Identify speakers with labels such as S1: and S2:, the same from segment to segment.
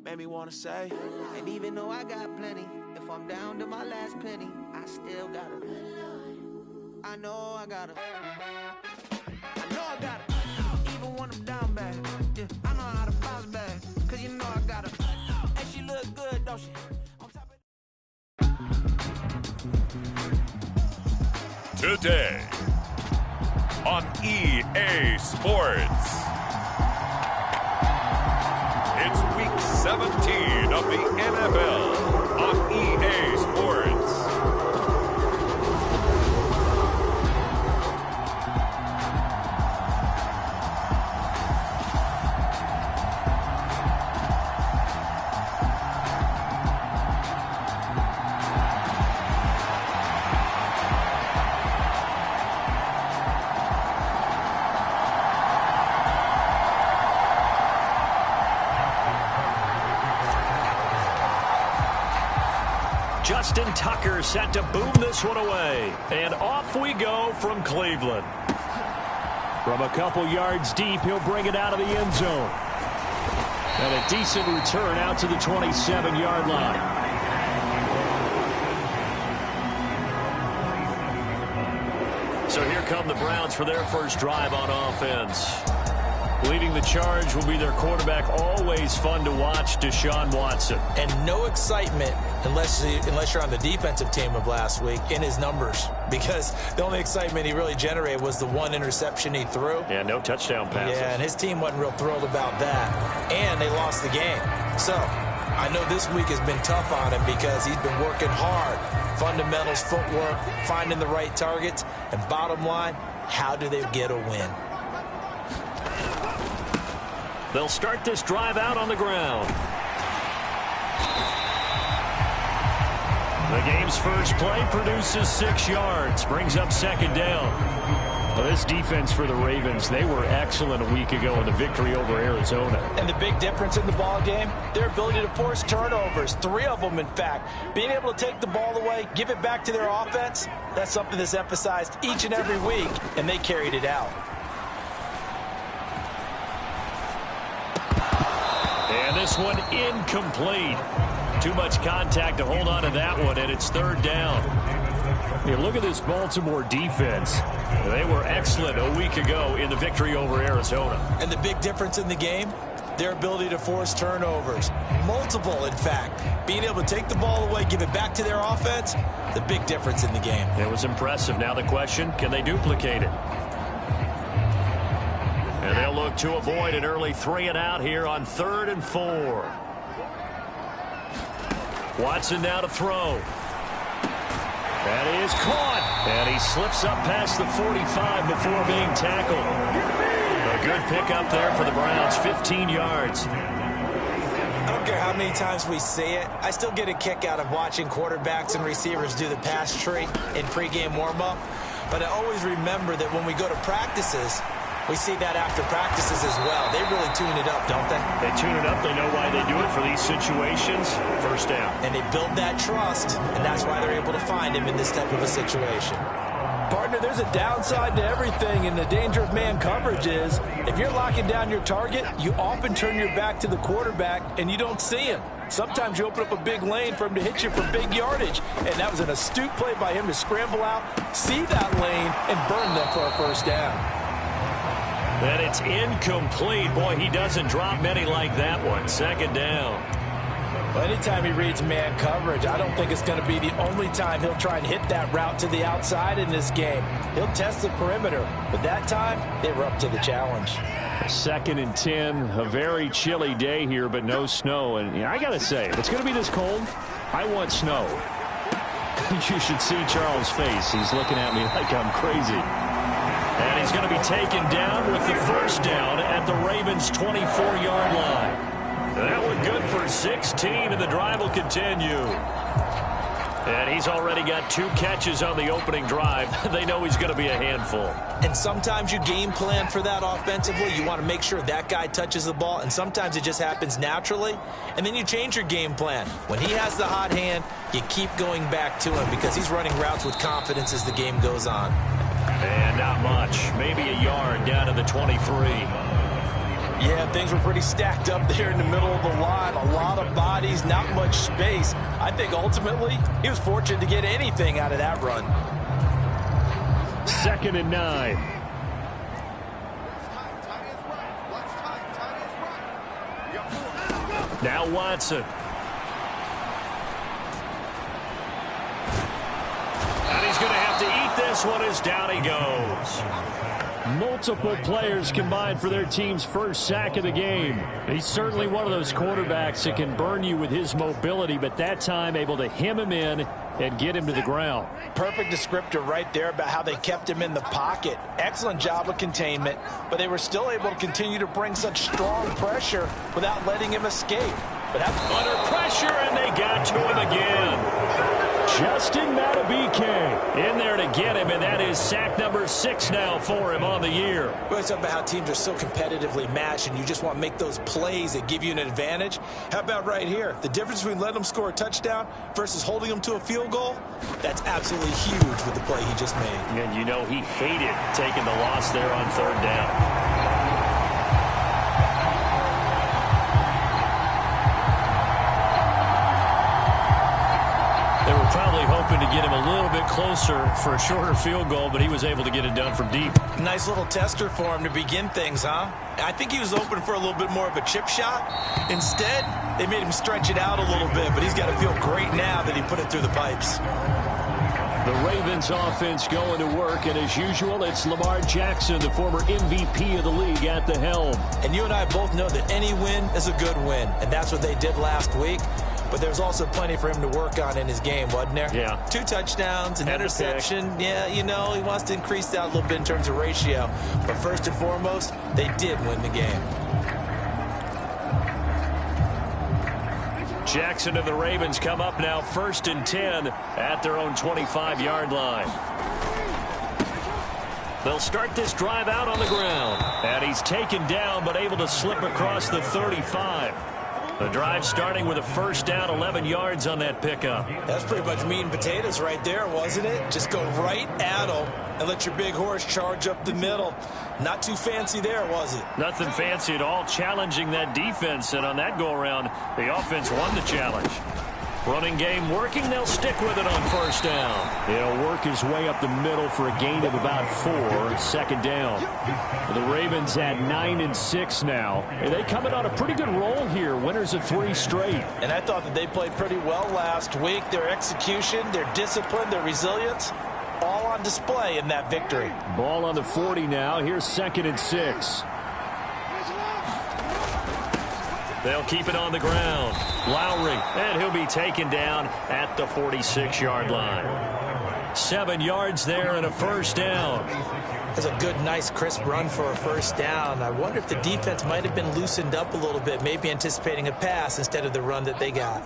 S1: made me wanna say. And even though I got plenty, if I'm down to my last penny, I still gotta. I know I gotta. Even when I'm down bad, yeah, I know how to bounce back. Cause you know I gotta. And she look good, don't she?
S2: Today on EA Sports, it's week 17 of the NFL on EA Sports.
S3: Justin Tucker set to boom this one away. And off we go from Cleveland. From a couple yards deep, he'll bring it out of the end zone. And a decent return out to the 27-yard line. So here come the Browns for their first drive on offense. Leading the charge will be their quarterback, always fun to watch, Deshaun Watson.
S4: And no excitement unless you're on the defensive team of last week in his numbers, because the only excitement he really generated was the one interception he threw.
S3: Yeah, no touchdown passes.
S4: Yeah, and his team wasn't real thrilled about that. And they lost the game. So I know this week has been tough on him because he's been working hard. Fundamentals, footwork, finding the right targets. And bottom line, how do they get a win?
S3: They'll start this drive out on the ground. The game's first play produces 6 yards, brings up second down. Well, this defense for the Ravens, they were excellent a week ago in the victory over Arizona.
S4: And the big difference in the ball game, their ability to force turnovers, 3 of them in fact. Being able to take the ball away, give it back to their offense, that's something that's emphasized each and every week, and they carried it out.
S3: And this one incomplete. Too much contact to hold on to that one, and it's third down. Here, look at this Baltimore defense. They were excellent a week ago in the victory over Arizona.
S4: And the big difference in the game, their ability to force turnovers. Multiple, in fact. Being able to take the ball away, give it back to their offense, the big difference in the game.
S3: It was impressive. Now the question, can they duplicate it? And they'll look to avoid an early 3-and-out here on 3rd and 4. Watson now to throw. That is caught. And he slips up past the 45 before being tackled. A good pickup there for the Browns, 15 yards.
S4: I don't care how many times we see it, I still get a kick out of watching quarterbacks and receivers do the pass tree in pregame warm-up. But I always remember that when we go to practices, we see that after practices as well. They really tune it up, don't they?
S3: They tune it up. They know why they do it for these situations. First down.
S4: And they build that trust, and that's why they're able to find him in this type of a situation.
S5: Partner, there's a downside to everything, and the danger of man coverage is if you're locking down your target, you often turn your back to the quarterback, and you don't see him. Sometimes you open up a big lane for him to hit you for big yardage, and that was an astute play by him to scramble out, see that lane, and burn them for a first down.
S3: And it's incomplete. Boy, he doesn't drop many like that one. Second down.
S5: Well, anytime he reads man coverage, I don't think it's going to be the only time he'll try and hit that route to the outside in this game. He'll test the perimeter, but that time, they were up to the challenge.
S3: 2nd and 10, a very chilly day here, but no snow. And I got to say, if it's going to be this cold, I want snow. You should see Charles' face. He's looking at me like I'm crazy. And he's going to be taken down with the first down at the Ravens' 24-yard line. That one good for 16, and the drive will continue. And he's already got 2 catches on the opening drive. They know he's going to be a handful.
S4: And sometimes you game plan for that offensively. You want to make sure that guy touches the ball, and sometimes it just happens naturally. And then you change your game plan. When he has the hot hand, you keep going back to him because he's running routes with confidence as the game goes on.
S3: And not much. Maybe a yard down to the 23.
S5: Yeah, things were pretty stacked up there in the middle of the line. A lot of bodies, not much space. I think ultimately he was fortunate to get anything out of that run.
S3: 2nd and 9. Now Watson. And he's going to have to eat this one as down he goes. Multiple players combined for their team's first sack of the game. He's certainly one of those quarterbacks that can burn you with his mobility, but that time able to hem him in and get him to the ground.
S5: Perfect descriptor right there about how they kept him in the pocket. Excellent job of containment, but they were still able to continue to bring such strong pressure without letting him escape. But
S3: under pressure, and they got to him again. Justin Madubuike in there to get him, and that is sack number 6 now for him on the year.
S5: We always talk about how teams are so competitively matched, and you just want to make those plays that give you an advantage. How about right here? The difference between letting them score a touchdown versus holding them to a field goal, that's absolutely huge with the play he just made.
S3: And you know he hated taking the loss there on 3rd down. Probably hoping to get him a little bit closer for a shorter field goal, but he was able to get it done from deep.
S5: Nice little tester for him to begin things, huh? I think he was open for a little bit more of a chip shot. Instead, they made him stretch it out a little bit, but he's got to feel great now that he put it through the pipes.
S3: The Ravens offense going to work, and as usual, it's Lamar Jackson, the former MVP of the league, at the helm.
S5: And you and I both know that any win is a good win, and that's what they did last week. But there's also plenty for him to work on in his game, wasn't there?
S3: Yeah.
S5: 2 touchdowns, an interception. Yeah, you know, he wants to increase that a little bit in terms of ratio. But first and foremost, they did win the game.
S3: Jackson and the Ravens come up now 1st and 10 at their own 25-yard line. They'll start this drive out on the ground. And he's taken down but able to slip across the 35. The drive starting with a 1st down, 11 yards on that pickup.
S5: That's pretty much meat and potatoes right there, wasn't it? Just go right at them and let your big horse charge up the middle. Not too fancy there, was it?
S3: Nothing fancy at all, challenging that defense. And on that go-around, the offense won the challenge. Running game working. They'll stick with it on 1st down. He'll work his way up the middle for a gain of about 4. 2nd down. The Ravens at 9-6 now. And they come in on a pretty good roll here. Winners of 3 straight.
S5: And I thought that they played pretty well last week. Their execution, their discipline, their resilience, all on display in that victory.
S3: Ball on the 40 now. Here's 2nd and 6. They'll keep it on the ground. Lowry, and he'll be taken down at the 46-yard line. 7 yards there and a 1st down.
S5: That's a good, nice, crisp run for a 1st down. I wonder if the defense might have been loosened up a little bit, maybe anticipating a pass instead of the run that they got.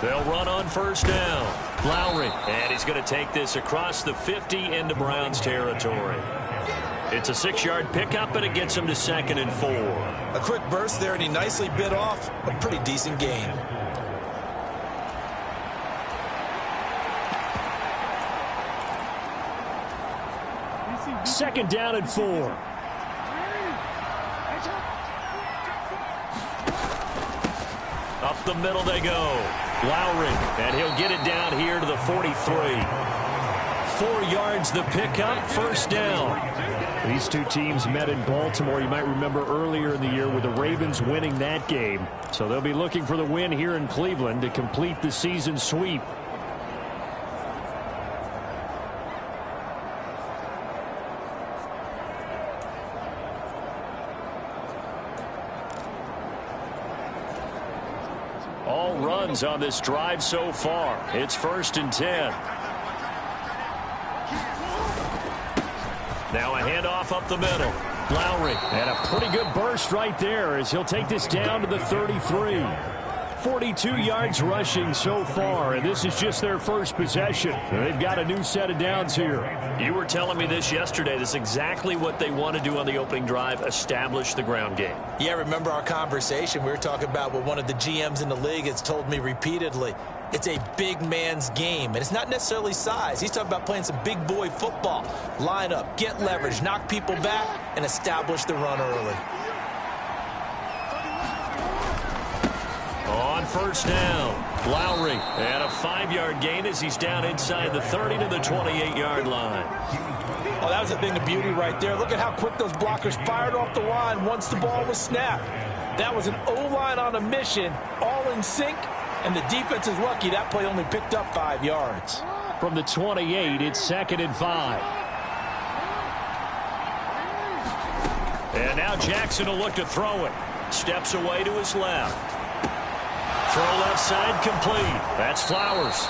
S3: They'll run on 1st down. Lowry, and he's going to take this across the 50 into Browns territory. It's a 6-yard pickup, and it gets him to 2nd and 4.
S5: A quick burst there, and he nicely bit off a pretty decent gain.
S3: Second down and 4. Up the middle they go. Lowry, and he'll get it down here to the 43. 4 yards the pickup, 1st down. These two teams met in Baltimore, you might remember earlier in the year, with the Ravens winning that game. So they'll be looking for the win here in Cleveland to complete the season sweep. All runs on this drive so far. It's 1st and 10. Now a handoff up the middle. Lowry, and a pretty good burst right there as he'll take this down to the 33. 42 yards rushing so far, and this is just their first possession. They've got a new set of downs here. You were telling me this yesterday. This is exactly what they want to do on the opening drive, establish the ground game.
S5: Yeah, remember our conversation? We were talking about what one of the GMs in the league has told me repeatedly.
S4: It's a big man's game, and it's not necessarily size. He's talking about playing some big boy football. Line up, get leverage, knock people back, and establish the run early.
S3: On first down, Lowry, and a 5-yard gain as he's down inside the 30 to the 28-yard line.
S5: Oh, that was a thing of beauty right there. Look at how quick those blockers fired off the line once the ball was snapped. That was an O-line on a mission, all in sync, and the defense is lucky that play only picked up 5 yards.
S3: From the 28, it's 2nd and 5. And now Jackson will look to throw it. Steps away to his left. Throw left side complete. That's Flowers.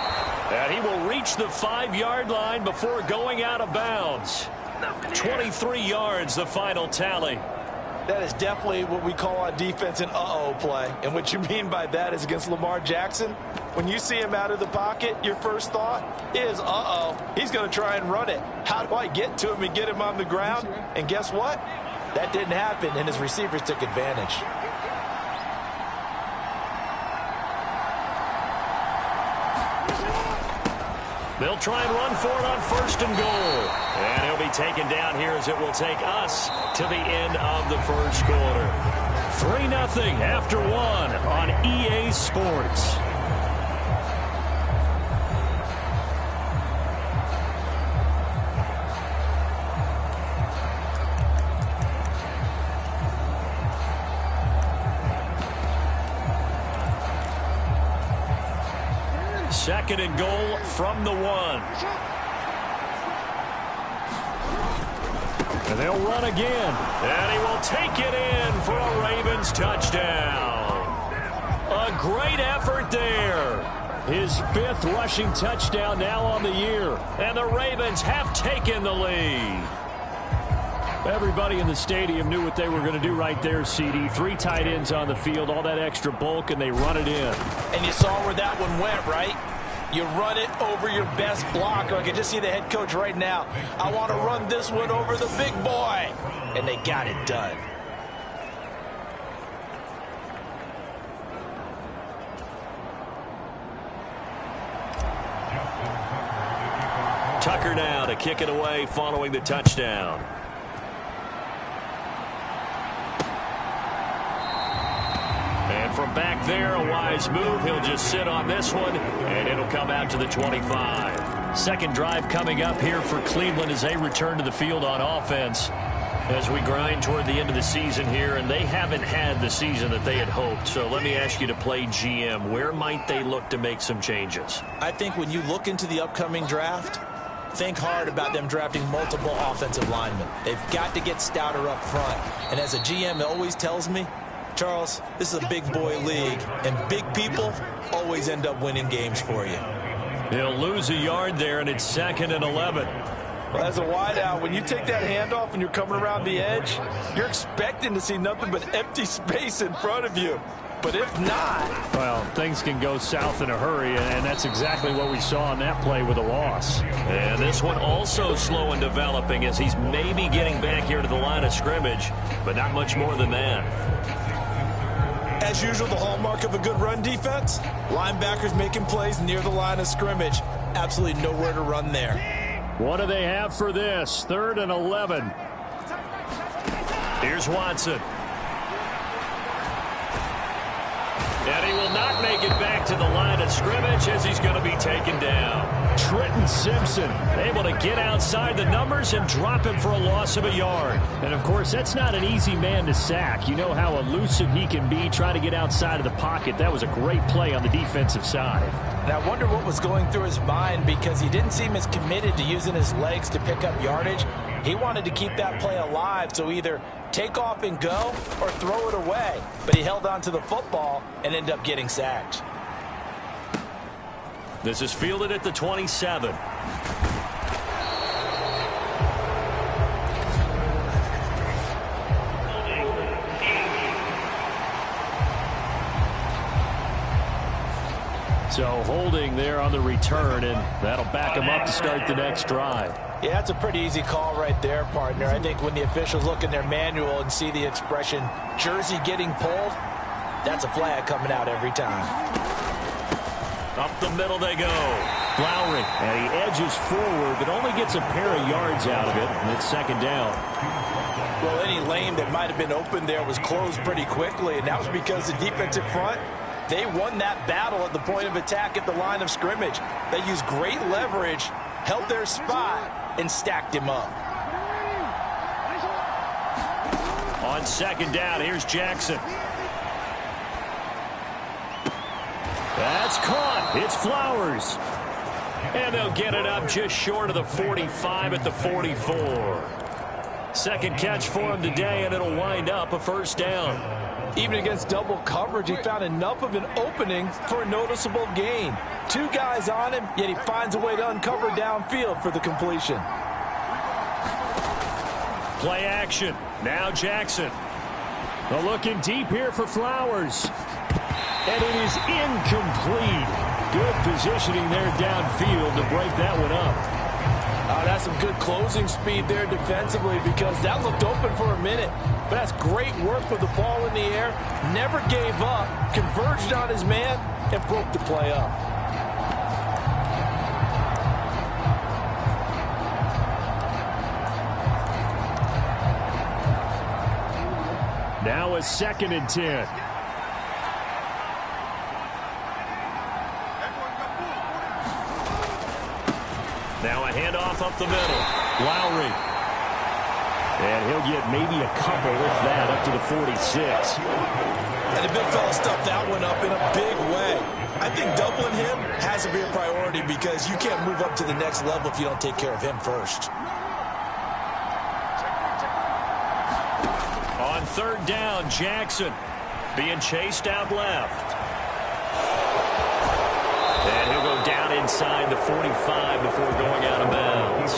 S3: And he will reach the 5-yard line before going out of bounds. 23 yards, the final tally.
S5: That is definitely what we call on defense an uh-oh play. And what you mean by that is against Lamar Jackson, when you see him out of the pocket, your first thought is, uh-oh, he's going to try and run it. How do I get to him and get him on the ground? And guess what? That didn't happen, and his receivers took advantage.
S3: They'll try and run for it on 1st and goal. And he'll be taken down here as it will take us to the end of the first quarter. 3-0 after 1 on EA Sports. Second and goal from the 1. And they'll run again. And he will take it in for a Ravens touchdown. A great effort there. His 5th rushing touchdown now on the year. And the Ravens have taken the lead. Everybody in the stadium knew what they were going to do right there, CD. 3 tight ends on the field, all that extra bulk, and they run it in.
S5: And you saw where that one went, right? You run it over your best blocker. I can just see the head coach right now. I want to run this one over the big boy. And they got it done.
S3: Tucker now to kick it away following the touchdown. And from back there, a wise move. He'll just sit on this one, and it'll come out to the 25. Second drive coming up here for Cleveland as they return to the field on offense as we grind toward the end of the season here, and they haven't had the season that they had hoped. So let me ask you to play GM. Where might they look to make some changes?
S4: I think when you look into the upcoming draft, think hard about them drafting multiple offensive linemen. They've got to get stouter up front. And as a GM, it always tells me, Charles, this is a big boy league, and big people always end up winning games for you.
S3: He'll lose a yard there, and it's 2nd and 11.
S5: Well, as a wideout, when you take that handoff and you're coming around the edge, you're expecting to see nothing but empty space in front of you. But if not,
S3: well, things can go south in a hurry, and that's exactly what we saw on that play with a loss. And this one also slow in developing as he's maybe getting back here to the line of scrimmage, but not much more than that.
S4: As usual, the hallmark of a good run defense, linebackers making plays near the line of scrimmage. Absolutely nowhere to run there.
S3: What do they have for this? 3rd and 11. Here's Watson. And he will not make it back to the line of scrimmage as he's going to be taken down. Trenton Simpson able to get outside the numbers and drop him for a loss of a yard. And, of course, that's not an easy man to sack. You know how elusive he can be trying to get outside of the pocket. That was a great play on the defensive side.
S5: and I wonder what was going through his mind, because he didn't seem as committed to using his legs to pick up yardage. He wanted to keep that play alive, so either take off and go or throw it away. But he held on to the football and ended up getting sacked.
S3: This is fielded at the 27. So holding there on the return, and that'll back him up to start the next drive.
S5: Yeah, that's a pretty easy call right there, partner. I think when the officials look in their manual and see the expression jersey getting pulled, that's a flag coming out every time.
S3: Up the middle they go. Lowry, and he edges forward, but only gets a pair of yards out of it, and it's second down.
S5: Well, any lane that might have been open there was closed pretty quickly, and that was because the defensive front, they won that battle at the point of attack at the line of scrimmage. They used great leverage, held their spot, and stacked him up.
S3: On second down, here's Jackson. That's caught. It's Flowers. And they'll get it up just short of the 45 at the 44. Second catch for him today, and it'll wind up a first down.
S5: Even against double coverage, he found enough of an opening for a noticeable gain. Two guys on him, yet he finds a way to uncover downfield for the completion.
S3: Play action. Now Jackson. They're looking deep here for Flowers. And it is incomplete. Good positioning there downfield to break that one up.
S5: That's some good closing speed there defensively, because that looked open for a minute. But that's great work with the ball in the air. Never gave up, converged on his man, and broke the play up.
S3: Now a 2nd and 10. Now a handoff up the middle. Lowry. And he'll get maybe a couple, if that, up to the 46.
S5: And the big fella stuffed that one up in a big way. I think doubling him has to be a priority, because you can't move up to the next level if you don't take care of him first.
S3: On third down, Jackson being chased out left. And he'll go down inside the 45 before going out of bounds.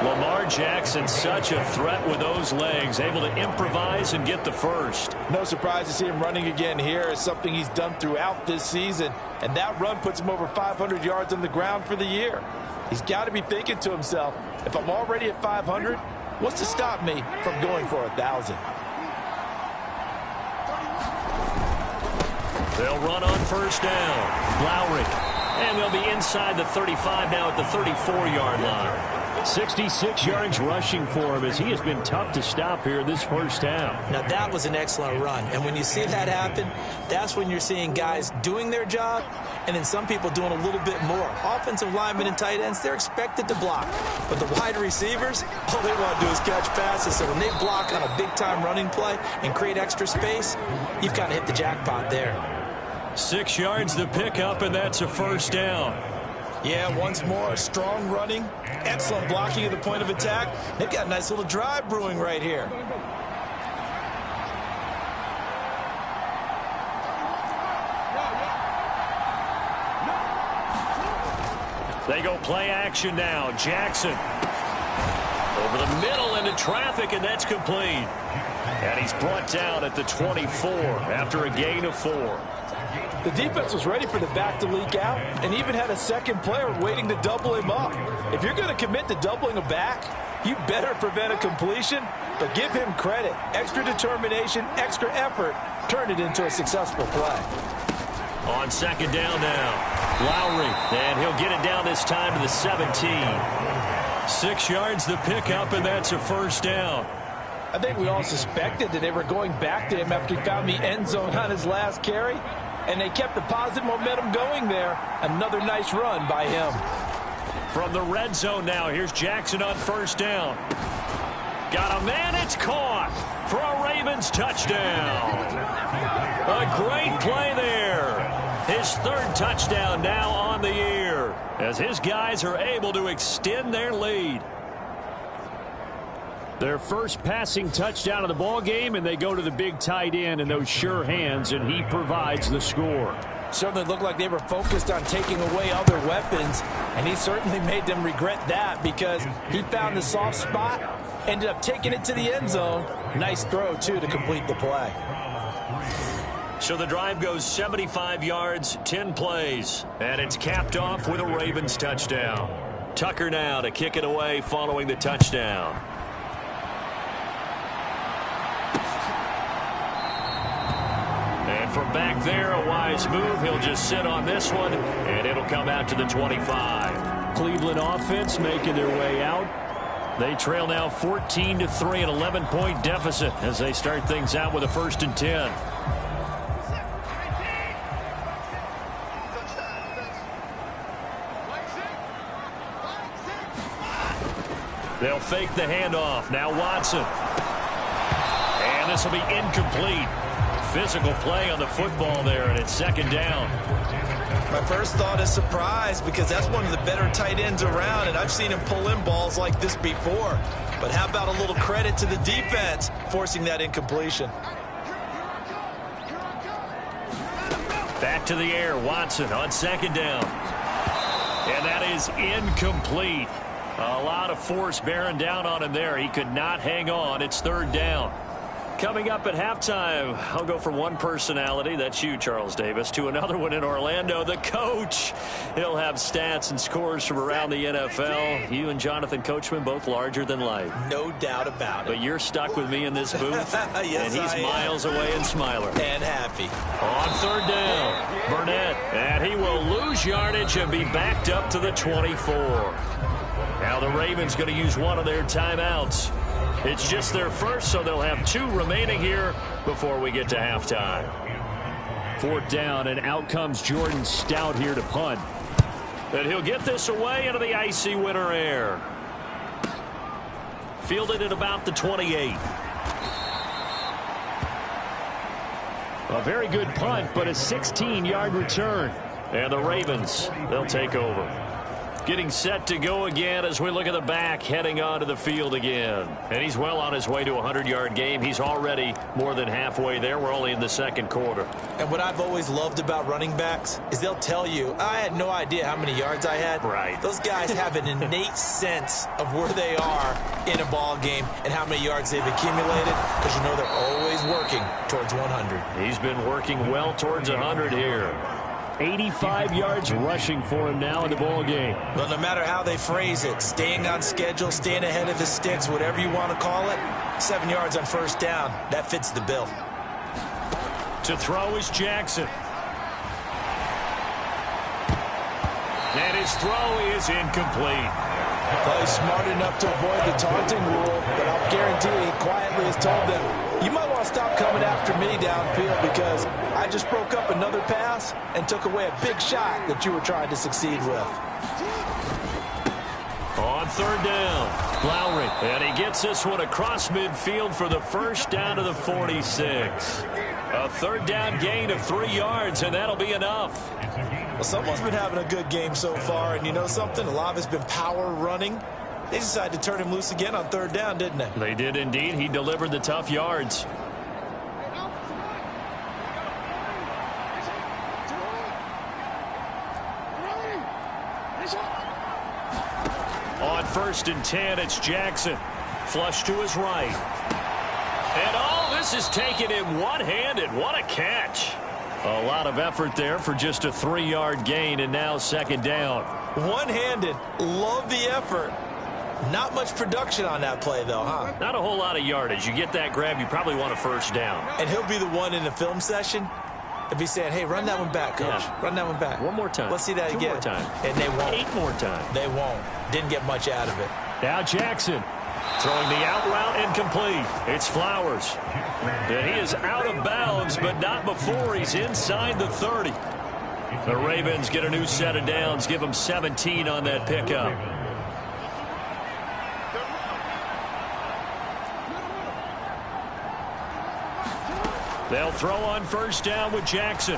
S3: Lamar Jackson, such a threat with those legs, able to improvise and get the first.
S5: No surprise to see him running again here. It's something he's done throughout this season. And that run puts him over 500 yards on the ground for the year. He's got to be thinking to himself, if I'm already at 500, what's to stop me from going for 1,000?
S3: They'll run on first down. Lowry. And they'll be inside the 35 now at the 34-yard line. 66 yards rushing for him, as he has been tough to stop here this first half.
S4: Now, that was an excellent run. And when you see that happen, that's when you're seeing guys doing their job, and then some people doing a little bit more. Offensive linemen and tight ends, they're expected to block. But the wide receivers, all they want to do is catch passes. So when they block on a big-time running play and create extra space, you've kind of hit the jackpot there.
S3: 6 yards the pickup, and that's a first down.
S5: Yeah, once more, strong running, excellent blocking at the point of attack. They've got a nice little drive brewing right here.
S3: They go play action now. Jackson over the middle into traffic, and that's complete. And he's brought down at the 24 after a gain of 4.
S5: The defense was ready for the back to leak out, and even had a second player waiting to double him up. If you're going to commit to doubling a back, you better prevent a completion, but give him credit. Extra determination, extra effort, turn it into a successful play.
S3: On second down now, Lowry, and he'll get it down this time to the 17. 6 yards the pickup, and that's a first down.
S5: I think we all suspected that they were going back to him after he found the end zone on his last carry, and they kept the positive momentum going there. Another nice run by him.
S3: From the red zone now, here's Jackson on first down. Got a man, it's caught for a Ravens touchdown. A great play there. His third touchdown now on the year, as his guys are able to extend their lead. Their first passing touchdown of the ball game, and they go to the big tight end in those sure hands, and he provides the score.
S5: Certainly looked like they were focused on taking away other weapons, and he certainly made them regret that, because he found the soft spot, ended up taking it to the end zone. Nice throw, too, to complete the play.
S3: So the drive goes 75 yards, 10 plays, and it's capped off with a Ravens touchdown. Tucker now to kick it away following the touchdown. from back there, a wise move. He'll just sit on this one, and it'll come out to the 25. Cleveland offense making their way out. They trail now 14-3, an 11-point deficit as they start things out with a 1st and 10. They'll fake the handoff. Now Watson. And this will be incomplete. Physical play on the football there, and it's 2nd down.
S4: My first thought is surprise, because that's one of the better tight ends around, and I've seen him pull in balls like this before. But how about a little credit to the defense forcing that incompletion?
S3: Back to the air. Watson on 2nd down. And that is incomplete. A lot of force bearing down on him there. He could not hang on. It's 3rd down. Coming up at halftime, I'll go from one personality, that's you, Charles Davis, to another one in Orlando, the coach. He'll have stats and scores from around the NFL. You and Jonathan Coachman, both larger than life.
S4: No doubt about it.
S3: But you're stuck with me in this booth,
S4: yes,
S3: and he's miles away and smiler.
S4: And happy.
S3: On 3rd down, Burnett, and he will lose yardage and be backed up to the 24. Now the Ravens going to use one of their timeouts. It's just their first, so they'll have 2 remaining here before we get to halftime. 4th down, and out comes Jordan Stout here to punt. And he'll get this away into the icy winter air. Fielded at about the 28. A very good punt, but a 16-yard return. And the Ravens, they'll take over. Getting set to go again as we look at the back, heading onto the field again. And he's well on his way to a 100-yard game. He's already more than halfway there. We're only in the 2nd quarter.
S4: And what I've always loved about running backs is they'll tell you, I had no idea how many yards I had.
S3: Right.
S4: Those guys have an innate sense of where they are in a ball game and how many yards they've accumulated, because you know they're always working towards 100.
S3: He's been working well towards 100 here. 85 yards rushing for him now in the ball game.
S4: Well, no matter how they phrase it, staying on schedule, staying ahead of his sticks, whatever you want to call it, 7 yards on 1st down, that fits the bill.
S3: To throw is Jackson. And his throw is incomplete.
S5: Well, he's smart enough to avoid the taunting rule, but I'll guarantee he quietly has told them, you might want to stop coming after me downfield, because I just broke up another pass and took away a big shot that you were trying to succeed with.
S3: On 3rd down, Lowry, and he gets this one across midfield for the 1st down to the 46. A 3rd down gain of 3 yards, and that'll be enough.
S4: Well, someone's been having a good game so far, and you know something? A lot of it's been power running. They decided to turn him loose again on 3rd down, didn't they?
S3: They did indeed. He delivered the tough yards. On 1st and 10, it's Jackson. Flush to his right. And all this is taken in one-handed. What a catch. A lot of effort there for just a 3-yard gain, and now 2nd down.
S4: One-handed. Love the effort. Not much production on that play, though, huh?
S3: Not a whole lot of yardage. You get that grab, you probably want a 1st down.
S4: And he'll be the one in the film session if he's saying, hey, run that one back, coach.
S3: Yeah.
S4: Run that one back.
S3: One more time.
S4: Let's see that
S3: 2
S4: again.
S3: more time.
S4: And they won't.
S3: 8 more times.
S4: They won't. Didn't get much out of it.
S3: Now Jackson throwing the out route incomplete. It's Flowers. And he is out of bounds, but not before he's inside the 30. The Ravens get a new set of downs, give them 17 on that pickup. They'll throw on 1st down with Jackson.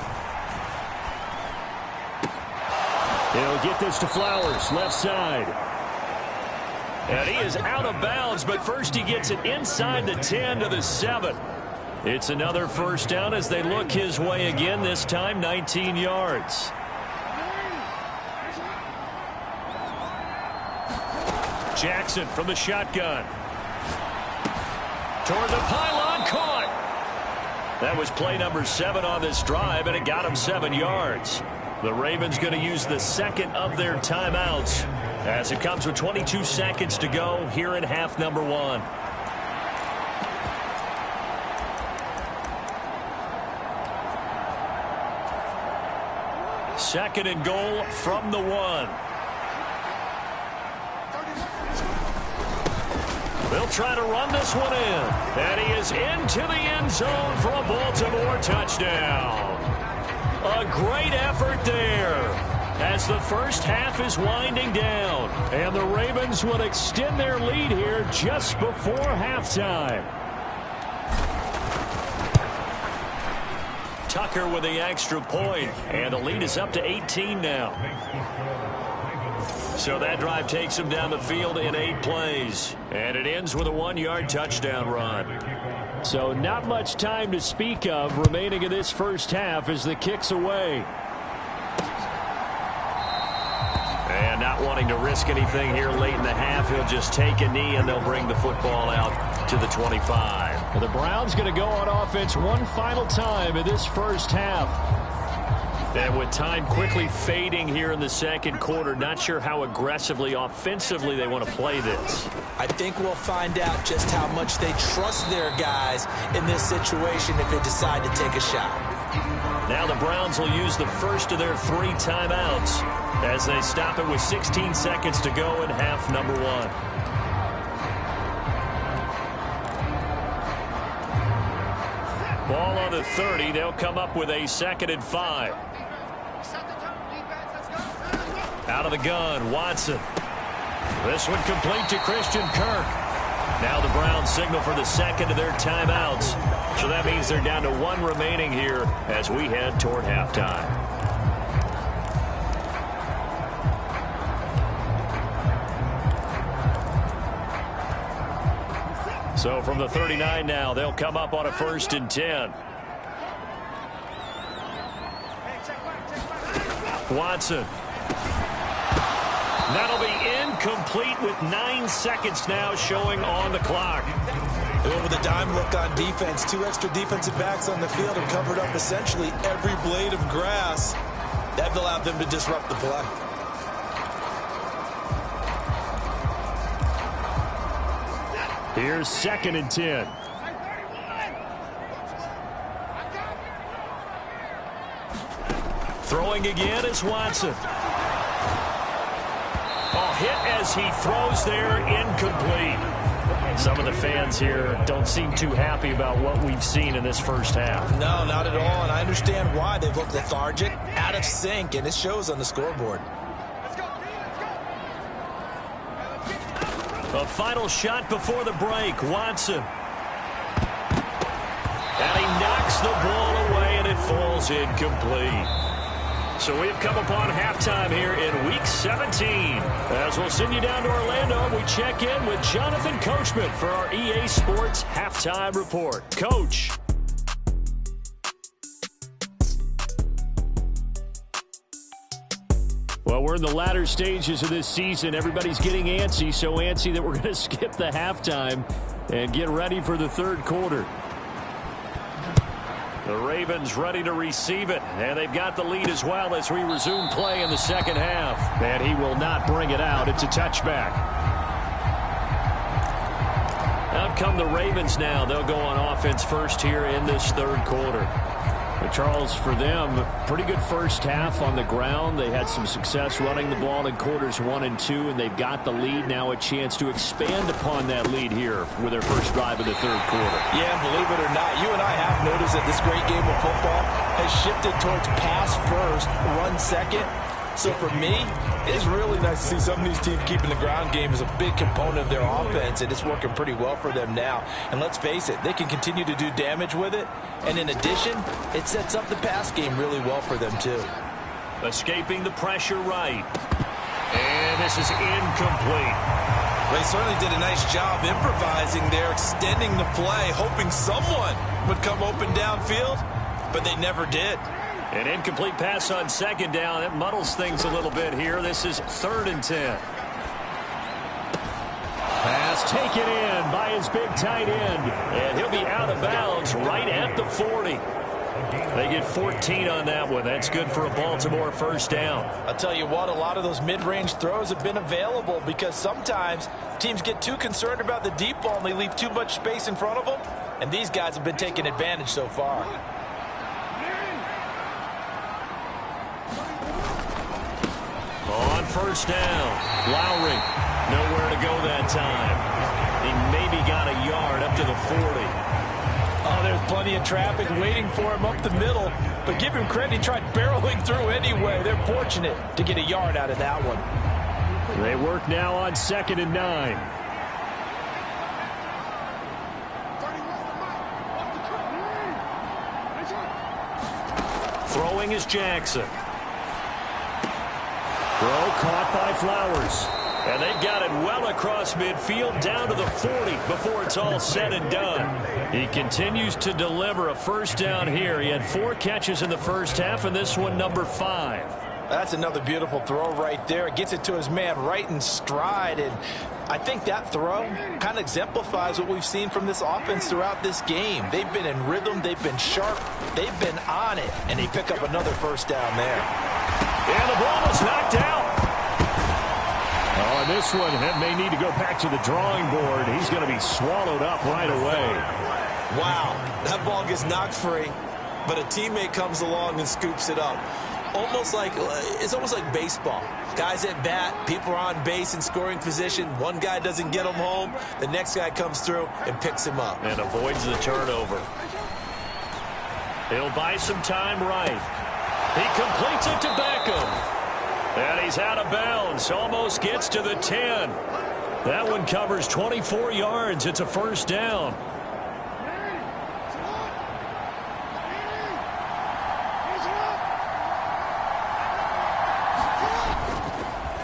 S3: He'll get this to Flowers, left side. And he is out of bounds, but first he gets it inside the 10 to the 7. It's another 1st down as they look his way again, this time 19 yards. Jackson from the shotgun. Toward the pylon, caught. That was play number 7 on this drive, and it got him 7 yards. The Ravens going to use the 2nd of their timeouts as it comes with 22 seconds to go here in half number 1. second and goal from the 1. They'll try to run this one in. And he is into the end zone for a Baltimore touchdown. A great effort there as the first half is winding down. And the Ravens will extend their lead here just before halftime. Tucker with the extra point, and the lead is up to 18 now. So that drive takes him down the field in 8 plays, and it ends with a 1-yard touchdown run. So not much time to speak of remaining in this first half as the kick's away. And not wanting to risk anything here late in the half, he'll just take a knee and they'll bring the football out to the 25. Well, the Browns going to go on offense one final time in this first half. And with time quickly fading here in the second quarter, not sure how aggressively, offensively they want to play this.
S4: I think we'll find out just how much they trust their guys in this situation if they decide to take a shot.
S3: Now the Browns will use the first of their 3 timeouts as they stop it with 16 seconds to go in half number 1. Ball on the 30. They'll come up with a 2nd and 5. Out of the gun, Watson. This one complete to Christian Kirk. Now the Browns signal for the second of their timeouts. So that means they're down to 1 remaining here as we head toward halftime. So from the 39 now, they'll come up on a 1st and 10. Watson. That'll be incomplete with 9 seconds now showing on the clock.
S4: They went with a dime look on defense. 2 extra defensive backs on the field and covered up essentially every blade of grass. That allowed them to disrupt the play.
S3: Here's 2nd and 10. Throwing again is Watson. Oh, hit as he throws there, incomplete. Some of the fans here don't seem too happy about what we've seen in this first half.
S4: No, not at all, and I understand why. They've looked lethargic, out of sync, and it shows on the scoreboard.
S3: A final shot before the break, Watson. And he knocks the ball away, and it falls incomplete. So we've come upon halftime here in Week 17. As we'll send you down to Orlando, we check in with Jonathan Coachman for our EA Sports Halftime Report. Coach. Well, we're in the latter stages of this season. Everybody's getting antsy, so antsy that we're going to skip the halftime and get ready for the third quarter. The Ravens ready to receive it, and they've got the lead as well as we resume play in the second half. And he will not bring it out. It's a touchback. Out come the Ravens now. They'll go on offense first here in this third quarter. But Charles, for them, pretty good first half on the ground. They had some success running the ball in quarters 1 and 2, and they've got the lead. Now a chance to expand upon that lead here with their first drive of the third quarter.
S4: Yeah, and believe it or not, you and I have noticed that this great game of football has shifted towards pass first, run second. So for me, it's really nice to see some of these teams keeping the ground game as a big component of their offense, and it's working pretty well for them now. And let's face it, they can continue to do damage with it. And in addition, it sets up the pass game really well for them too.
S3: Escaping the pressure right. And this is incomplete.
S4: They certainly did a nice job improvising there, extending the play, hoping someone would come open downfield, but they never did.
S3: An incomplete pass on second down. It muddles things a little bit here. This is 3rd and 10. Pass taken in by his big tight end. And he'll be out of bounds right at the 40. They get 14 on that one. That's good for a Baltimore first down.
S4: I'll tell you what, a lot of those mid-range throws have been available because sometimes teams get too concerned about the deep ball and they leave too much space in front of them. And these guys have been taking advantage so far.
S3: first down. Lowry, nowhere to go that time. He maybe got a yard up to the 40.
S5: Oh, there's plenty of traffic waiting for him up the middle. But give him credit, he tried barreling through anyway. They're fortunate to get a yard out of that one.
S3: They work now on 2nd and 9. Throwing is Jackson. Throw caught by Flowers. And they've got it well across midfield down to the 40 before it's all said and done. He continues to deliver a first down here. He had 4 catches in the first half, and this one number 5.
S5: That's another beautiful throw right there. It gets it to his man right in stride. And I think that throw kind of exemplifies what we've seen from this offense throughout this game. They've been in rhythm. They've been sharp. They've been on it. And they pick up another first down there.
S3: And the ball was knocked out. Oh, and this one may need to go back to the drawing board. He's going to be swallowed up right away.
S4: Wow, that ball gets knocked free, but a teammate comes along and scoops it up. It's almost like baseball. Guys at bat, people are on base in scoring position. One guy doesn't get him home. The next guy comes through and picks him up.
S3: And avoids the turnover. He'll buy some time right. He completes it to Beckham. And he's out of bounds. Almost gets to the 10. That one covers 24 yards. It's a first down.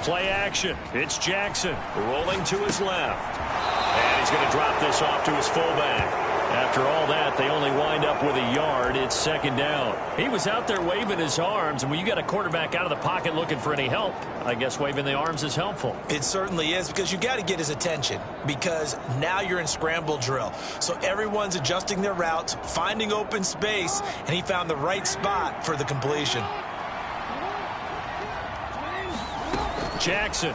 S3: Play action. It's Jackson rolling to his left. And he's going to drop this off to his fullback. After all that, they only wind up with a yard. It's 2nd down. He was out there waving his arms, and when you got a quarterback out of the pocket looking for any help, I guess waving the arms is helpful.
S4: It certainly is, because you got to get his attention, because now you're in scramble drill. So everyone's adjusting their routes, finding open space, and he found the right spot for the completion.
S3: Jackson.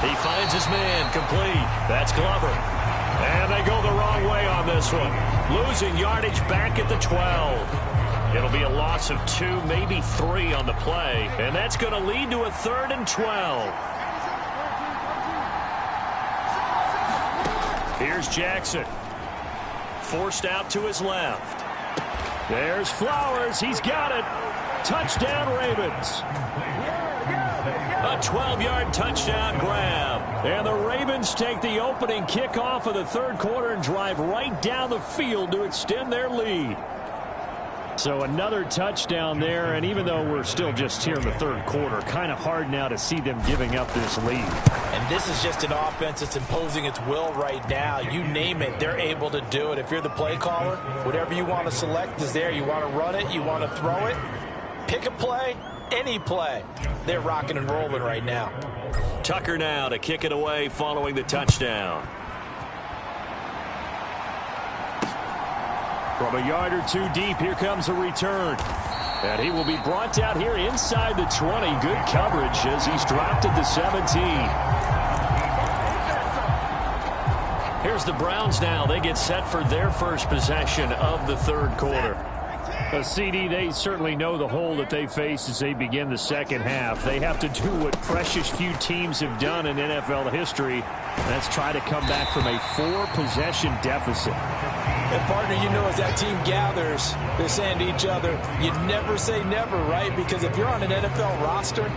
S3: He finds his man complete. That's Glover. And they go the wrong way on this one. Losing yardage back at the 12. It'll be a loss of 2, maybe 3 on the play. And that's going to lead to a 3rd and 12. Here's Jackson. Forced out to his left. There's Flowers. He's got it. Touchdown, Ravens. A 12-yard touchdown grab. And the Ravens take the opening kickoff of the 3rd quarter and drive right down the field to extend their lead. So another touchdown there, and even though we're still just here in the 3rd quarter, kind of hard now to see them giving up this lead.
S5: And this is just an offense that's imposing its will right now. You name it, they're able to do it. If you're the play caller, whatever you want to select is there. You want to run it, you want to throw it, pick a play, any play. They're rocking and rolling right now.
S3: Tucker now to kick it away following the touchdown. From a yard or 2 deep, here comes a return. And he will be brought down here inside the 20. Good coverage as he's dropped at the 17. Here's the Browns now. They get set for their first possession of the 3rd quarter. CD, they certainly know the hole that they face as they begin the 2nd half. They have to do what precious few teams have done in NFL history. That's try to come back from a 4-possession deficit.
S5: And partner, you know, as that team gathers, they're saying to each other, you never say never, right? Because if you're on an NFL roster,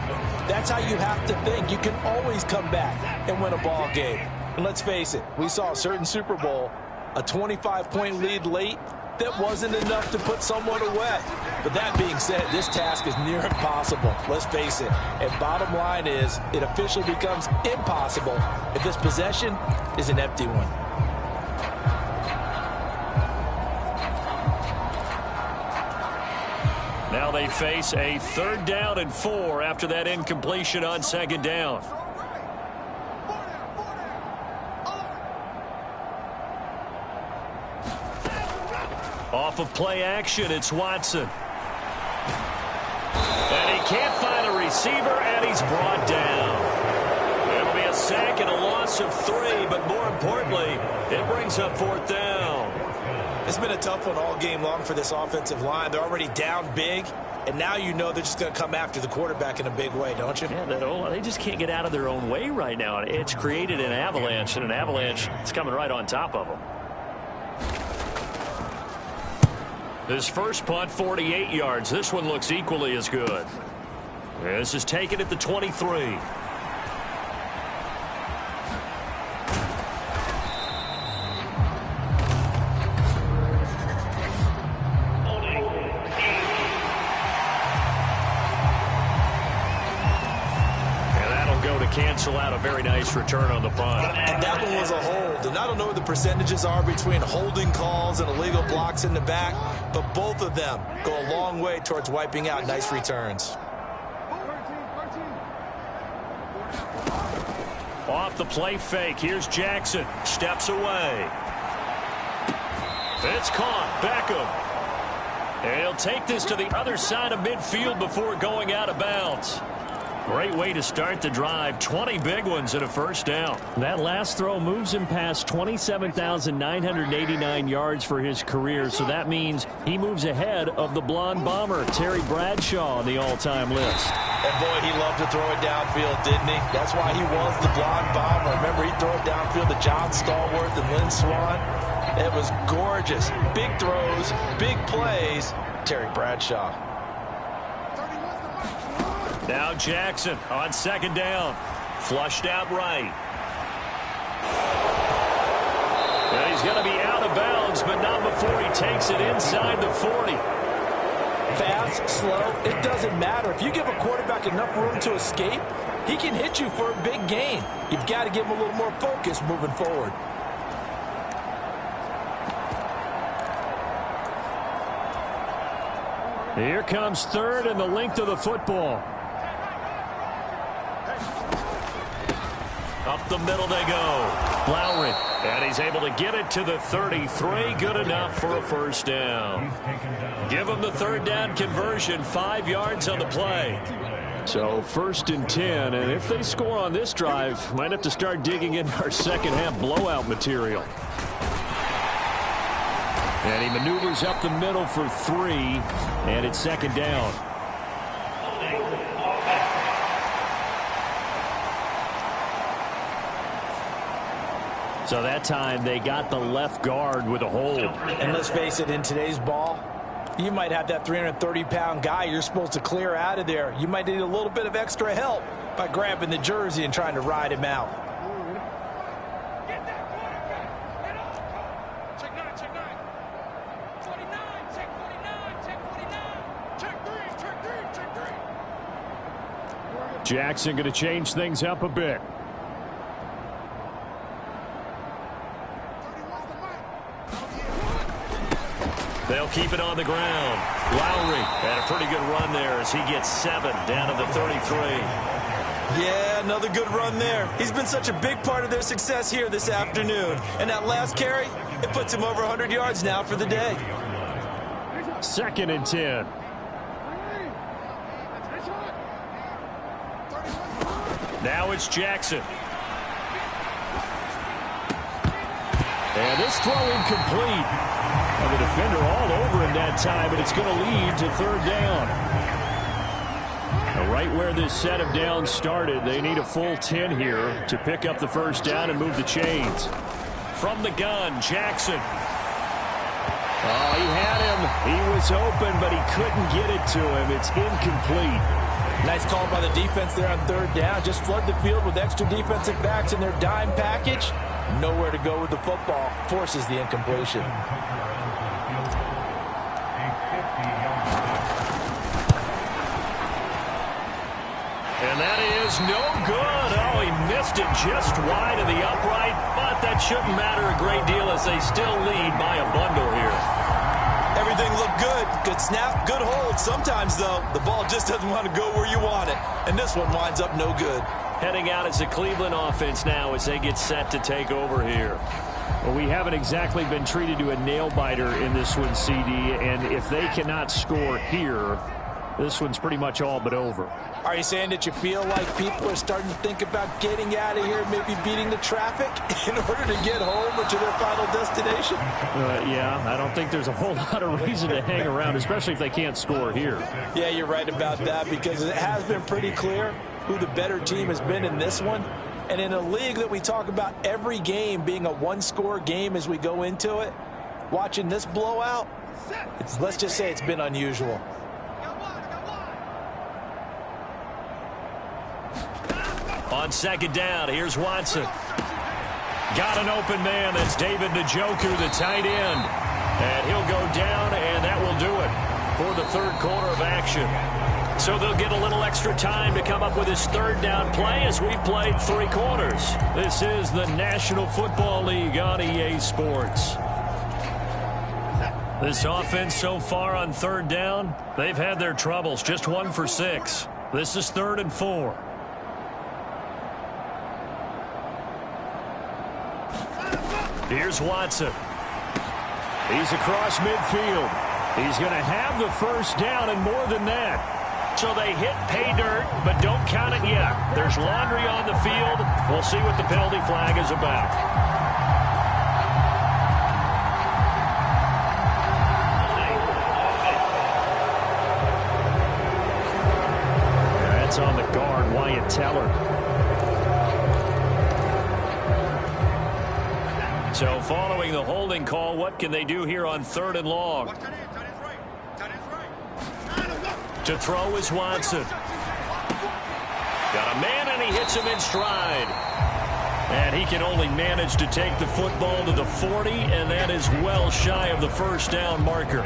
S5: that's how you have to think. You can always come back and win a ball game. And let's face it, we saw a certain Super Bowl, a 25-point lead late, that wasn't enough to put someone away. But that being said, this task is near impossible. Let's face it. And bottom line is, it officially becomes impossible if this possession is an empty one.
S3: Now they face a 3rd down and 4 after that incompletion on 2nd down. Off of play action, it's Watson. And he can't find a receiver, and he's brought down. It'll be a sack and a loss of 3, but more importantly, it brings up 4th down.
S4: It's been a tough one all game long for this offensive line. They're already down big, and now you know they're just going to come after the quarterback in a big way, don't you?
S3: Yeah, they just can't get out of their own way right now. It's created an avalanche, and an avalanche is coming right on top of them. This first punt, 48 yards. This one looks equally as good. This is taken at the 23. Cancel out a very nice return on the punt.
S4: And that one was a hold. And I don't know what the percentages are between holding calls and illegal blocks in the back, but both of them go a long way towards wiping out nice returns.
S3: Off the play fake. Here's Jackson. Steps away. It's caught. Beckham. He'll take this to the other side of midfield before going out of bounds. Great way to start the drive. 20 big ones and a first down. That last throw moves him past 27,989 yards for his career, so that means he moves ahead of the blonde bomber, Terry Bradshaw, on the all-time list.
S4: And boy, he loved to throw it downfield, didn't he? That's why he was the blonde bomber. Remember, he'd throw it downfield to John Stallworth and Lynn Swann. It was gorgeous. Big throws, big plays. Terry Bradshaw.
S3: Now Jackson on second down. Flushed out right. Well, he's going to be out of bounds, but not before he takes it inside the 40.
S5: Fast, slow, it doesn't matter. If you give a quarterback enough room to escape, he can hit you for a big gain. You've got to give him a little more focus moving forward.
S3: Here comes third and the length of the football. Up the middle they go. Lowry. And he's able to get it to the 33. Good enough for a first down. Give him the third down conversion. 5 yards on the play. So 1st and 10. And if they score on this drive, might have to start digging in our second half blowout material. And he maneuvers up the middle for 3. And it's second down. So that time they got the left guard with a hold.
S5: And let's face it, in today's ball, you might have that 330-pound guy you're supposed to clear out of there. You might need a little bit of extra help by grabbing the jersey and trying to ride him out.
S3: Jackson going to change things up a bit. They'll keep it on the ground. Lowry had a pretty good run there as he gets 7 down to the 33.
S4: Yeah, another good run there. He's been such a big part of their success here this afternoon. And that last carry, it puts him over 100 yards now for the day.
S3: 2nd and 10. Now it's Jackson. And this throw incomplete. And the defender all over him that time, but it's going to lead to 3rd down. Now, right where this set of downs started, they need a full 10 here to pick up the first down and move the chains. From the gun, Jackson. Oh, he had him. He was open, but he couldn't get it to him. It's incomplete.
S5: Nice call by the defense there on 3rd down. Just flood the field with extra defensive backs in their dime package. Nowhere to go with the football. Forces the incompletion.
S3: And that is no good. Oh, he missed it just wide of the upright, but that shouldn't matter a great deal as they still lead by a bundle here.
S4: Everything looked good. Good snap, good hold. Sometimes, though, the ball just doesn't want to go where you want it. And this one winds up no good.
S3: Heading out as the Cleveland offense now as they get set to take over here. Well, we haven't exactly been treated to a nail-biter in this one, CD, and if they cannot score here, this one's pretty much all but over.
S5: Are you saying that you feel like people are starting to think about getting out of here, maybe beating the traffic in order to get home or to their final destination?
S3: Yeah, I don't think there's a whole lot of reason to hang around, especially if they can't score here.
S5: Yeah, you're right about that, because it has been pretty clear who the better team has been in this one. And in a league that we talk about every game being a one-score game as we go into it, watching this blowout, let's just say it's been unusual.
S3: On second down, here's Watson. Got an open man. That's David Njoku, the tight end. And he'll go down, and that will do it for the third quarter of action. So they'll get a little extra time to come up with his third down play as we played 3 quarters. This is the National Football League on EA Sports. This offense so far on third down, they've had their troubles. Just 1 for 6. This is 3rd and 4. Here's Watson. He's across midfield. He's going to have the first down and more than that. So they hit pay dirt, but don't count it yet. There's laundry on the field. We'll see what the penalty flag is about. That's on the guard, Wyatt Teller. So following the holding call, what can they do here on 3rd and long? To throw is Watson. Got a man, and he hits him in stride. And he can only manage to take the football to the 40, and that is well shy of the first down marker.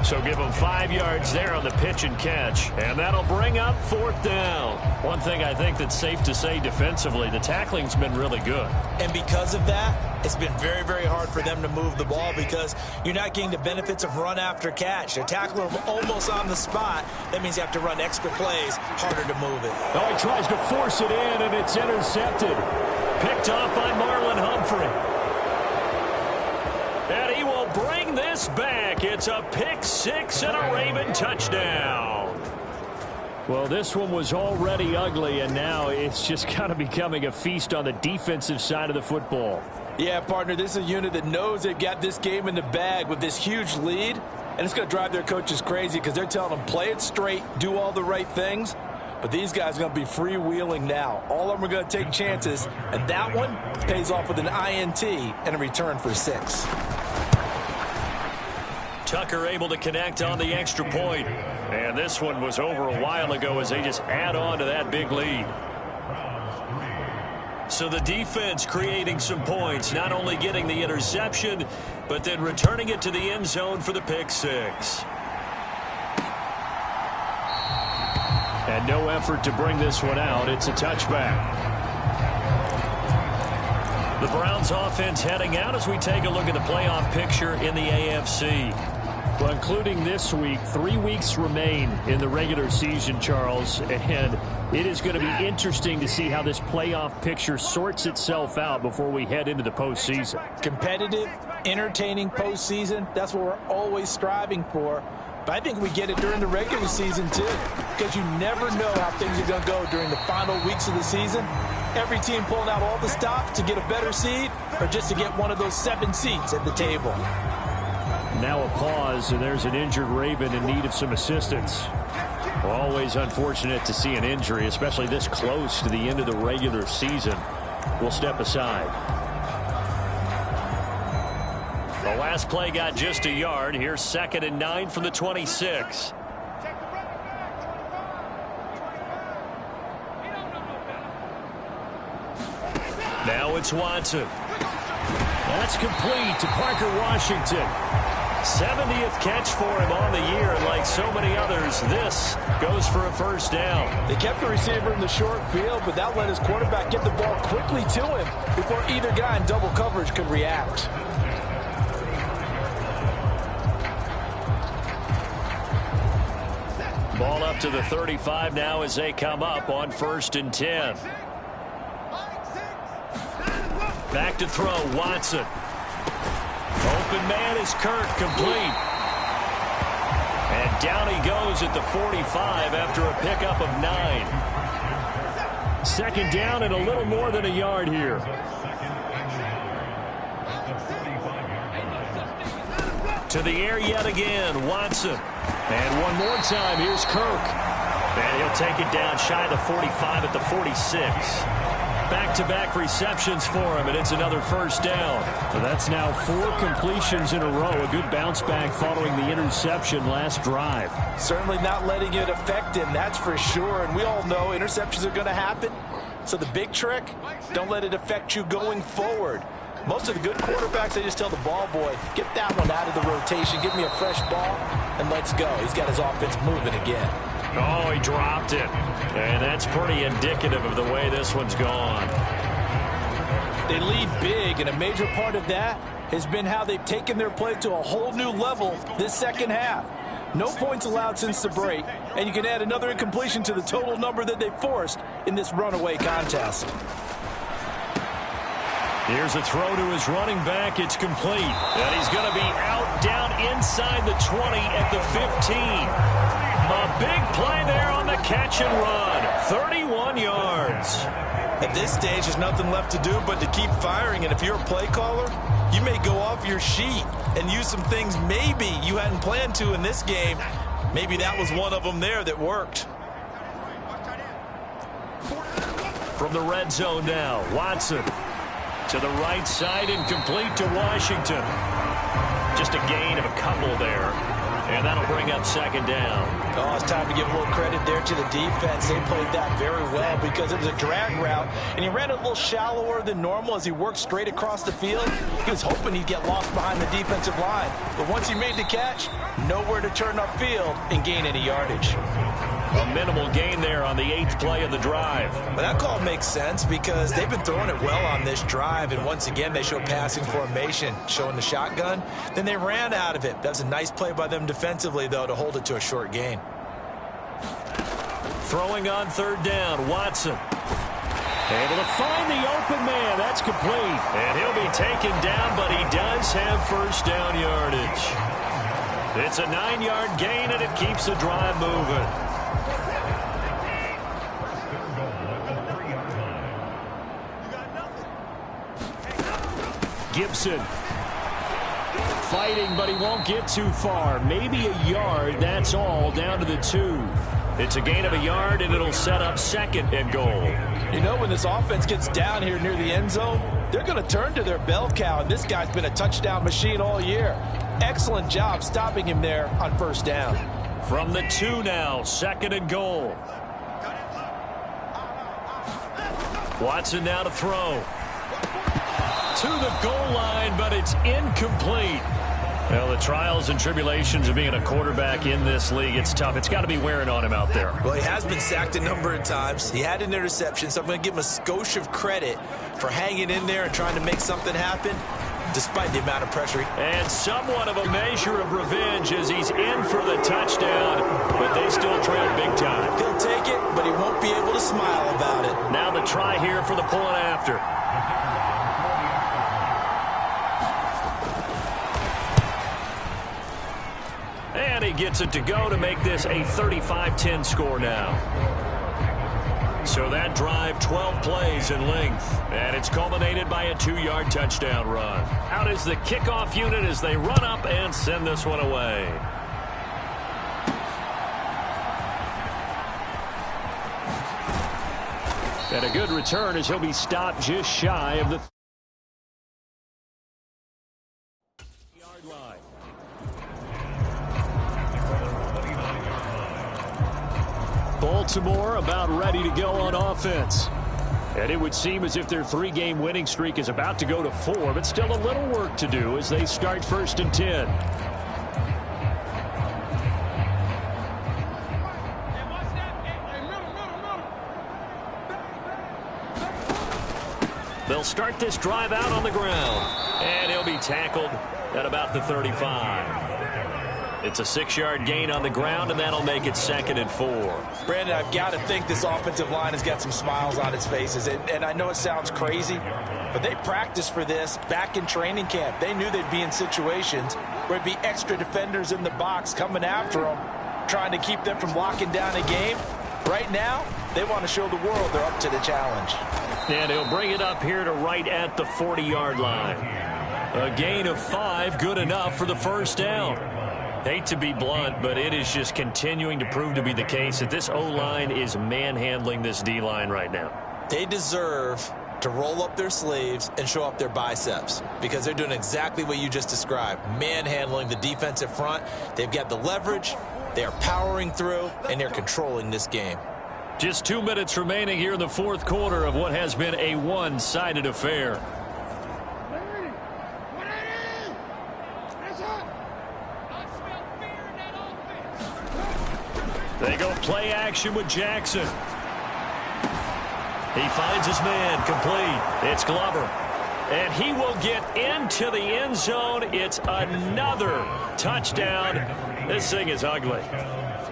S3: So give him 5 yards there on the pitch and catch. And that'll bring up 4th down. One thing I think that's safe to say defensively, the tackling's been really good. And because of that, it's been very, very hard for them to move the ball because you're not getting the benefits of run after catch. They're tackling them almost on the spot. That means you have to run extra plays, harder to move it. Oh, he tries to force it in, and it's intercepted. Picked off by Marlon Humphrey. And he will bring this back. It's a pick 6 and a Raven touchdown. Well, this one was already ugly, and now it's just kind of becoming a feast on the defensive side of the football.
S5: Yeah, partner, this is a unit that knows they've got this game in the bag with this huge lead, and it's going to drive their coaches crazy because they're telling them play it straight, do all the right things. But these guys are going to be freewheeling now. All of them are going to take chances, and that one pays off with an INT and a return for 6.
S3: Tucker able to connect on the extra point. And this one was over a while ago as they just add on to that big lead. So the defense creating some points, not only getting the interception, but then returning it to the end zone for the pick 6. And no effort to bring this one out. It's a touchback. The Browns offense heading out as we take a look at the playoff picture in the AFC. Well, including this week, 3 weeks remain in the regular season, Charles, and it is going to be interesting to see how this playoff picture sorts itself out before we head into the postseason.
S5: Competitive, entertaining postseason, that's what we're always striving for. But I think we get it during the regular season, too, because you never know how things are going to go during the final weeks of the season. Every team pulling out all the stops to get a better seed or just to get one of those 7 seats at the table.
S3: Now a pause, and there's an injured Raven in need of some assistance. Well, always unfortunate to see an injury, especially this close to the end of the regular season. We'll step aside. The last play got just a yard. Here's 2nd and 9 from the 26. Now it's Watson. That's complete to Parker Washington. 70th catch for him on the year, and like so many others, this goes for a first down.
S5: They kept the receiver in the short field, but that let his quarterback get the ball quickly to him before either guy in double coverage could react.
S3: Ball up to the 35 now as they come up on 1st and 10. Back to throw, Watson. Open man is Kirk, complete. And down he goes at the 45 after a pickup of 9. Second down and a little more than a yard here. To the air yet again, Watson. And one more time, here's Kirk. And he'll take it down shy of the 45 at the 46. Back-to-back receptions for him, and it's another first down. So that's now 4 completions in a row. A good bounce back following the interception last drive.
S5: Certainly not letting it affect him, that's for sure. And we all know interceptions are going to happen. So the big trick, don't let it affect you going forward. Most of the good quarterbacks, they just tell the ball boy, get that one out of the rotation, give me a fresh ball, and let's go. He's got his offense moving again.
S3: Oh, he dropped it. And that's pretty indicative of the way this one's gone.
S5: They lead big, and a major part of that has been how they've taken their play to a whole new level this second half. No points allowed since the break, and you can add another incompletion to the total number that they forced in this runaway contest.
S3: Here's a throw to his running back. It's complete. And he's going to be out down inside the 20 at the 15. A big play there on the catch and run. 31 yards.
S4: At this stage, there's nothing left to do but to keep firing. And if you're a play caller, you may go off your sheet and use some things maybe you hadn't planned to in this game. Maybe that was one of them there that worked.
S3: From the red zone now, Watson. To the right side and complete to Washington. Just a gain of a couple there. And that'll bring up second down.
S5: Oh, it's time to give a little credit there to the defense. They played that very well because it was a drag route. And he ran a little shallower than normal as he worked straight across the field. He was hoping he'd get lost behind the defensive line. But once he made the catch, nowhere to turn upfield and gain any yardage.
S3: A minimal gain there on the 8th play of the drive.
S4: But that call makes sense because they've been throwing it well on this drive. And once again, they show passing formation, showing the shotgun. Then they ran out of it. That's a nice play by them defensively, though, to hold it to a short gain.
S3: Throwing on third down, Watson. Able to find the open man. That's complete. And he'll be taken down, but he does have first down yardage. It's a 9-yard gain, and it keeps the drive moving. Gibson fighting, but he won't get too far. Maybe a yard, that's all, down to the 2. It's a gain of a yard, and it'll set up second and goal.
S5: You know, when this offense gets down here near the end zone, they're going to turn to their bell cow, and this guy's been a touchdown machine all year. Excellent job stopping him there on first down.
S3: From the 2 now, second and goal. Watson now to throw. To the goal line, but it's incomplete. Well, the trials and tribulations of being a quarterback in this league, it's tough. It's got to be wearing on him out there.
S4: Well, he has been sacked a number of times. He had an interception, so I'm going to give him a skosh of credit for hanging in there and trying to make something happen, despite the amount of pressure.
S3: And somewhat of a measure of revenge as he's in for the touchdown, but they still trail big time.
S4: He'll take it, but he won't be able to smile about it.
S3: Now the try here for the pulling after. And he gets it to go to make this a 35-10 score now. So that drive, 12 plays in length, and it's culminated by a 2-yard touchdown run. Out is the kickoff unit as they run up and send this one away. And a good return as he'll be stopped just shy of the yard line. Baltimore about ready to go on offense. And it would seem as if their 3-game winning streak is about to go to 4, but still a little work to do as they start 1st and 10. They'll start this drive out on the ground. And he'll be tackled at about the 35. It's a 6-yard gain on the ground, and that'll make it 2nd and 4.
S5: Brandon, I've got to think this offensive line has got some smiles on its faces. And I know it sounds crazy, but they practiced for this back in training camp. They knew they'd be in situations where it'd be extra defenders in the box coming after them. trying to keep them from locking down a game. Right now, they want to show the world they're up to the challenge.
S3: And he'll bring it up here to right at the 40-yard line. A gain of 5, good enough for the first down. Hate to be blunt, but it is just continuing to prove to be the case that this O-line is manhandling this D-line right now.
S4: They deserve to roll up their sleeves and show up their biceps because they're doing exactly what you just described, manhandling the defensive front. They've got the leverage, they are powering through, and they're controlling this game.
S3: Just 2 minutes remaining here in the fourth quarter of what has been a one-sided affair. They go play action with Jackson. He finds his man, complete. It's Glover. And he will get into the end zone. It's another touchdown. This thing is ugly.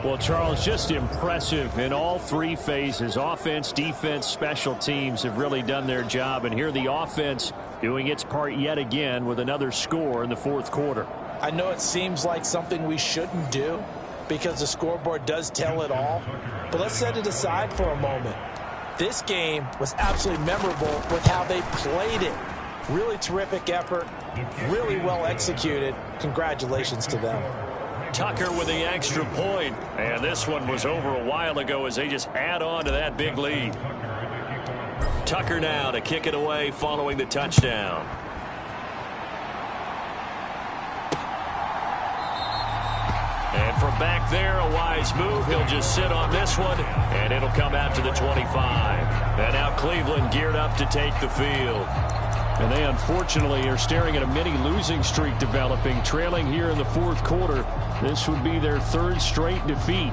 S3: Well, Charles, just impressive in all three phases. Offense, defense, special teams have really done their job. And here the offense doing its part yet again with another score in the fourth quarter.
S5: I know it seems like something we shouldn't do because the scoreboard does tell it all. But let's set it aside for a moment. This game was absolutely memorable with how they played it. Really terrific effort, really well executed. Congratulations to them.
S3: Tucker with the extra point. And this one was over a while ago as they just add on to that big lead. Tucker now to kick it away following the touchdown. And from back there, a wise move. He'll just sit on this one, and it'll come out to the 25. And now Cleveland geared up to take the field. And they unfortunately are staring at a mini losing streak developing, trailing here in the fourth quarter. This would be their third straight defeat.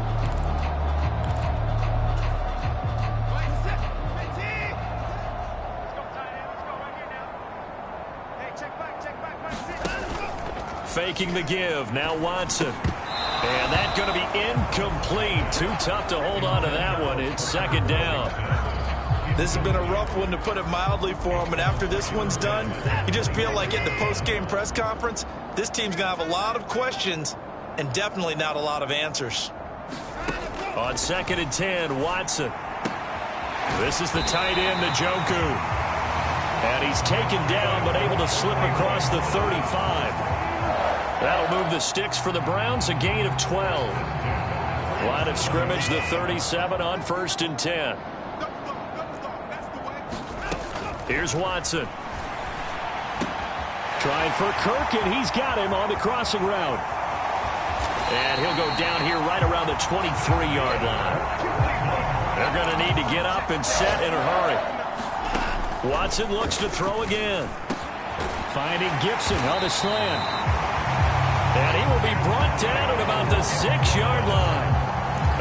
S3: Faking the give. Now Watson. And that's going to be incomplete. Too tough to hold on to that one. It's second down.
S5: This has been a rough one, to put it mildly, for them. And after this one's done, you just feel like at the post-game press conference, this team's going to have a lot of questions and definitely not a lot of answers.
S3: On 2nd and 10, Watson. This is the tight end, Njoku. And he's taken down but able to slip across the 35. That'll move the sticks for the Browns, a gain of 12. Line of scrimmage, the 37 on 1st and 10. Here's Watson. Trying for Kirk, and he's got him on the crossing route. And he'll go down here right around the 23-yard line. They're going to need to get up and set in a hurry. Watson looks to throw again. Finding Gibson on the slant. And he will be brought down at about the 6-yard line.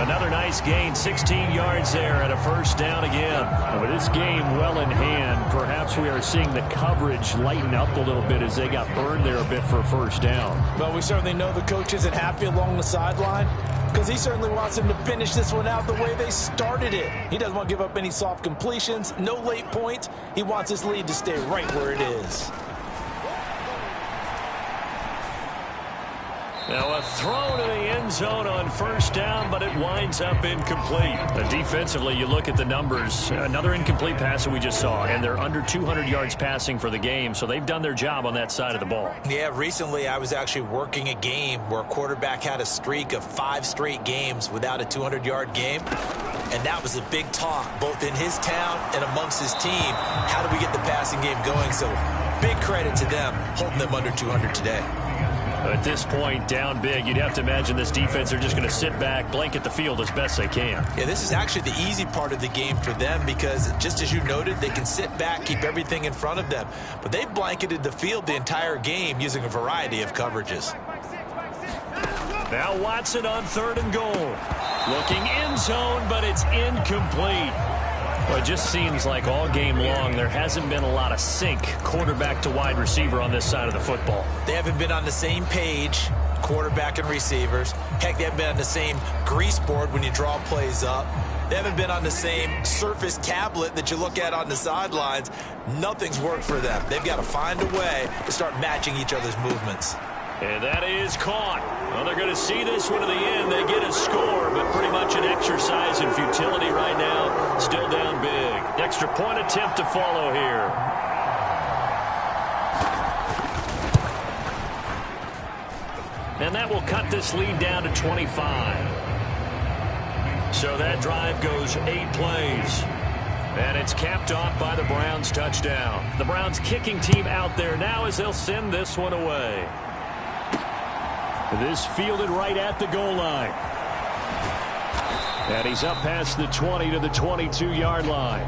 S3: Another nice gain, 16 yards there, and a first down again. And with this game well in hand, perhaps we are seeing the coverage lighten up a little bit as they got burned there a bit for a first down.
S5: Well, we certainly know the coach isn't happy along the sideline because he certainly wants them to finish this one out the way they started it. He doesn't want to give up any soft completions, no late points. He wants his lead to stay right where it is.
S3: Now a throw to the end zone on first down, but it winds up incomplete. Defensively, you look at the numbers. Another incomplete pass that we just saw, and they're under 200 yards passing for the game, so they've done their job on that side of the ball.
S4: Yeah, recently I was actually working a game where a quarterback had a streak of 5 straight games without a 200-yard game, and that was a big talk both in his town and amongst his team. How do we get the passing game going? So big credit to them holding them under 200 today.
S3: At this point, down big, you'd have to imagine this defense are just going to sit back, blanket the field as best they can.
S4: Yeah, this is actually the easy part of the game for them because, just as you noted, they can sit back, keep everything in front of them. But they've blanketed the field the entire game using a variety of coverages.
S3: Now Watson on 3rd and goal. Looking end zone, but it's incomplete. Well, it just seems like all game long there hasn't been a lot of sync quarterback to wide receiver on this side of the football.
S4: They haven't been on the same page, quarterback and receivers. Heck, they haven't been on the same grease board when you draw plays up. They haven't been on the same Surface tablet that you look at on the sidelines. Nothing's worked for them. They've got to find a way to start matching each other's movements.
S3: And that is caught. Well, they're going to see this one to the end. They get a score, but pretty much an exercise in futility right now. Still down big. Extra point attempt to follow here. And that will cut this lead down to 25. So that drive goes 8 plays. And it's capped off by the Browns' touchdown. The Browns kicking team out there now as they'll send this one away. This fielded right at the goal line. And he's up past the 20 to the 22-yard line.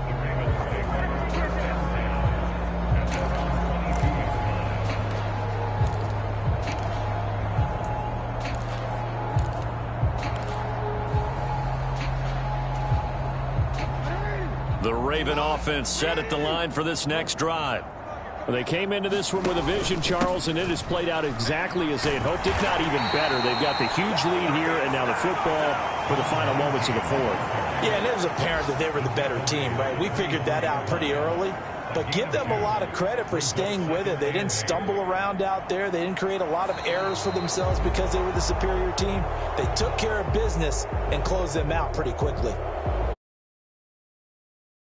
S3: The Raven offense set at the line for this next drive. They came into this one with a vision, Charles, and it has played out exactly as they had hoped, if not even better. They've got the huge lead here, and now the football for the final moments of the fourth.
S5: Yeah, and it was apparent that they were the better team, right? We figured that out pretty early. But give them a lot of credit for staying with it. They didn't stumble around out there. They didn't create a lot of errors for themselves because they were the superior team. They took care of business and closed them out pretty quickly.